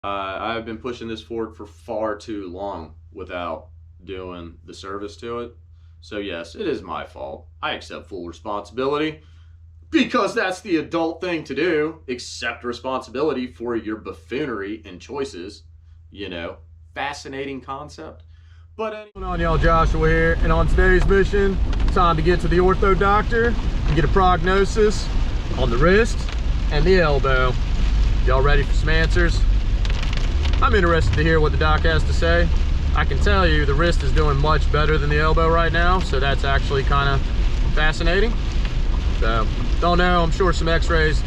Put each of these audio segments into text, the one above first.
I've been pushing this fork for far too long without doing the service to it. So yes, it is my fault. I accept full responsibility because that's the adult thing to do. Accept responsibility for your buffoonery and choices. You know, fascinating concept. But anyway. What's going on, y'all? Joshua here, and on today's mission, time to get to the ortho doctor and get a prognosis on the wrist and the elbow. Y'all ready for some answers? I'm interested to hear what the doc has to say. I can tell you the wrist is doing much better than the elbow right now, so that's actually kind of fascinating. So, don't know, I'm sure some x-rays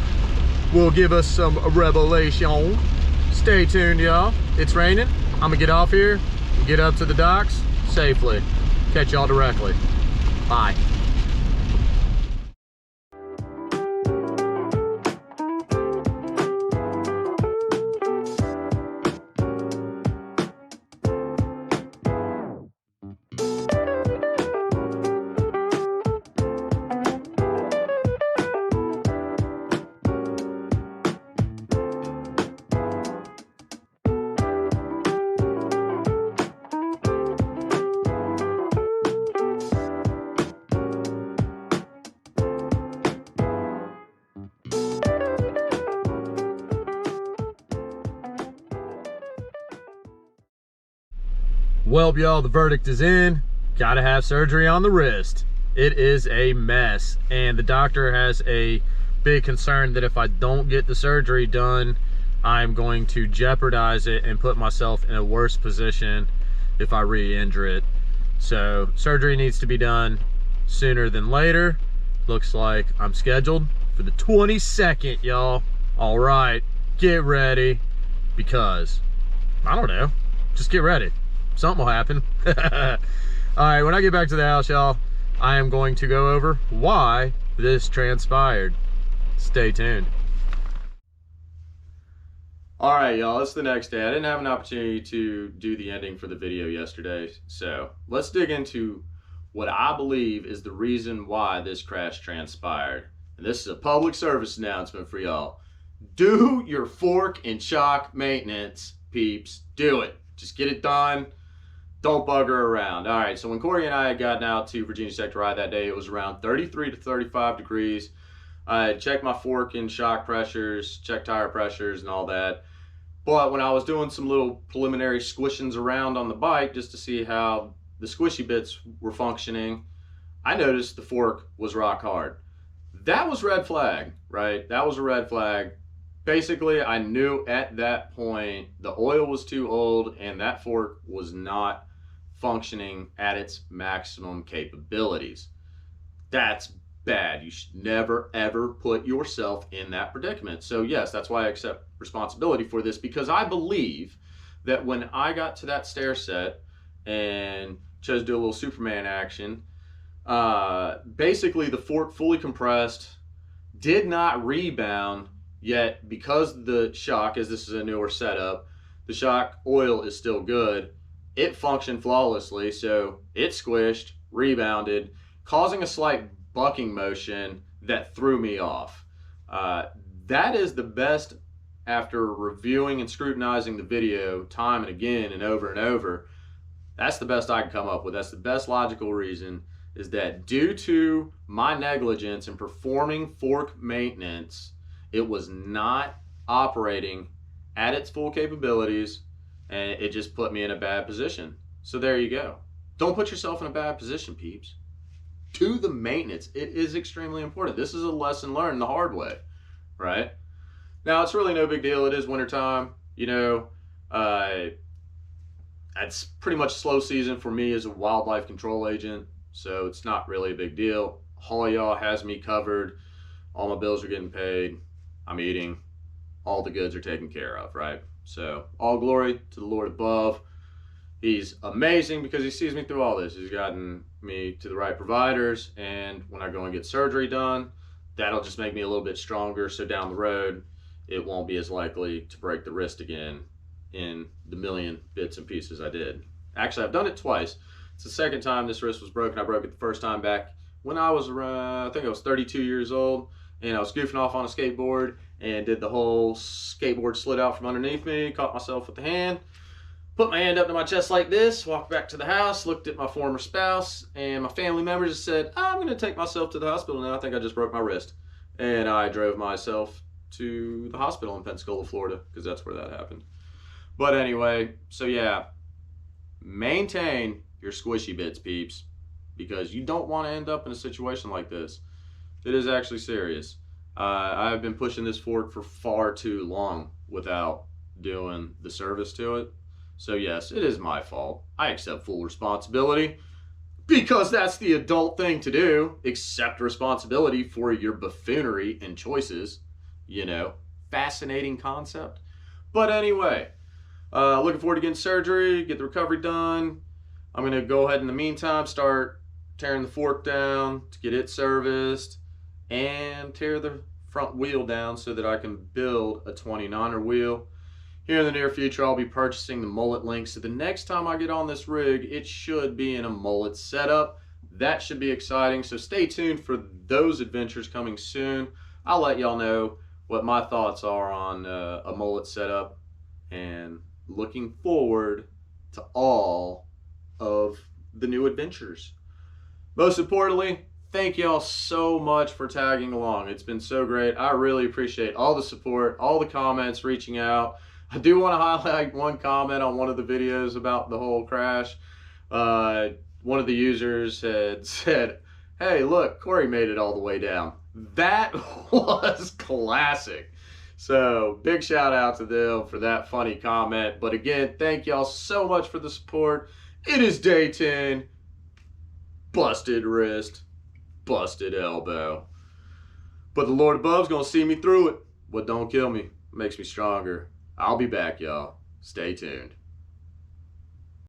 will give us some revelation. Stay tuned, y'all. It's raining. I'm gonna get off here and get up to the docks safely. Catch y'all directly. Bye. Well, y'all, the verdict is in. Gotta have surgery on the wrist. It is a mess, and the doctor has a big concern that if I don't get the surgery done, I'm going to jeopardize it and put myself in a worse position if I re-injure it. So surgery needs to be done sooner than later. Looks like I'm scheduled for the 22nd, y'all. All right, get ready, because I don't know, just get ready. Something will happen. All right, when I get back to the house, y'all, I am going to go over why this transpired. Stay tuned. All right, y'all, it's the next day. I didn't have an opportunity to do the ending for the video yesterday, so let's dig into what I believe is the reason why this crash transpired. And this is a public service announcement for y'all. Do your fork and shock maintenance, peeps. Do it. Just get it done. Don't bugger around. All right, so when Corey and I had gotten out to Virginia Sector I that day, it was around 33 to 35 degrees. I checked my fork and shock pressures, checked tire pressures and all that. But when I was doing some little preliminary squishings around on the bike just to see how the squishy bits were functioning, I noticed the fork was rock hard. That was red flag, right? That was a red flag. Basically, I knew at that point the oil was too old and that fork was not functioning at its maximum capabilities. That's bad. You should never ever put yourself in that predicament. So yes, that's why I accept responsibility for this, because I believe that when I got to that stair set and chose to do a little Superman action, basically the fork fully compressed, did not rebound, yet because the shock, as this is a newer setup, the shock oil is still good, it functioned flawlessly. So it squished, rebounded, causing a slight bucking motion that threw me off. That is the best, after reviewing and scrutinizing the video time and again and over, that's the best I can come up with. That's the best logical reason, is that due to my negligence in performing fork maintenance, it was not operating at its full capabilities, and it just put me in a bad position. So there you go. Don't put yourself in a bad position, peeps. Do the maintenance. It is extremely important. This is a lesson learned the hard way, right? Now, it's really no big deal. It is wintertime. You know, it's pretty much slow season for me as a wildlife control agent, so it's not really a big deal. HÂYÂH has me covered. All my bills are getting paid. I'm eating. All the goods are taken care of, right? So all glory to the Lord above. He's amazing because he sees me through all this. He's gotten me to the right providers, and when I go and get surgery done, that'll just make me a little bit stronger, so down the road it won't be as likely to break the wrist again in the million bits and pieces I did. Actually, I've done it twice. It's the second time this wrist was broken. I broke it the first time back when I was around, I think I was 32 years old, and I was goofing off on a skateboard, and did the whole skateboard slid out from underneath me, caught myself with the hand, put my hand up to my chest like this, walked back to the house, looked at my former spouse and my family members and said, I'm going to take myself to the hospital now. I think I just broke my wrist. And I drove myself to the hospital in Pensacola, Florida, because that's where that happened. But anyway, so yeah, maintain your squishy bits, peeps, because you don't want to end up in a situation like this. It is actually serious. I've been pushing this fork for far too long without doing the service to it. So yes, it is my fault. I accept full responsibility because that's the adult thing to do. Accept responsibility for your buffoonery and choices. You know, fascinating concept. But anyway, looking forward to getting surgery, get the recovery done. I'm going to go ahead in the meantime start tearing the fork down to get it serviced and tear the front wheel down so that I can build a 29er wheel. Here in the near future, I'll be purchasing the mullet link. So the next time I get on this rig, it should be in a mullet setup. That should be exciting. So stay tuned for those adventures coming soon. I'll let y'all know what my thoughts are on a mullet setup, and looking forward to all of the new adventures. Most importantly, thank y'all so much for tagging along. It's been so great. I really appreciate all the support, all the comments, reaching out. I do want to highlight one comment on one of the videos about the whole crash. One of the users had said, hey, look, Corey made it all the way down. That was classic. So big shout out to them for that funny comment. But again, thank y'all so much for the support. It is day 10. Busted wrist, busted elbow. But the Lord above's gonna see me through it. What don't kill me makes me stronger. I'll be back, y'all. Stay tuned.